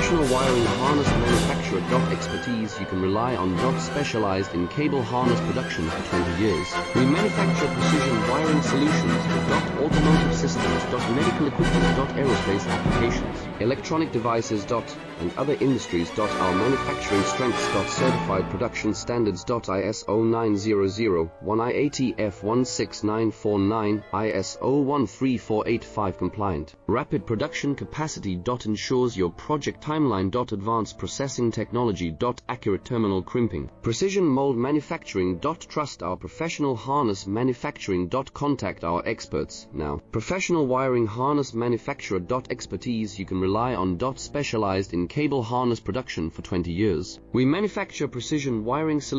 Professional wiring harness manufacturer. Expertise you can rely on. Specialized in cable harness production for 20 years. We manufacture precision wiring solutions for automotive systems. Medical equipment. Aerospace applications. Electronic devices. And other industries. Our manufacturing strengths. Certified production standards. ISO 9001 IATF 16949 ISO 13485 compliant. Rapid production capacity. Ensures your project timeline. Advanced processing technology. Accurate terminal crimping. Precision mold manufacturing. Trust our professional harness manufacturing. Contact our experts now. Professional wiring harness manufacturer. Expertise you can rely on. Specialized in cable harness production for 20 years. We manufacture precision wiring solutions.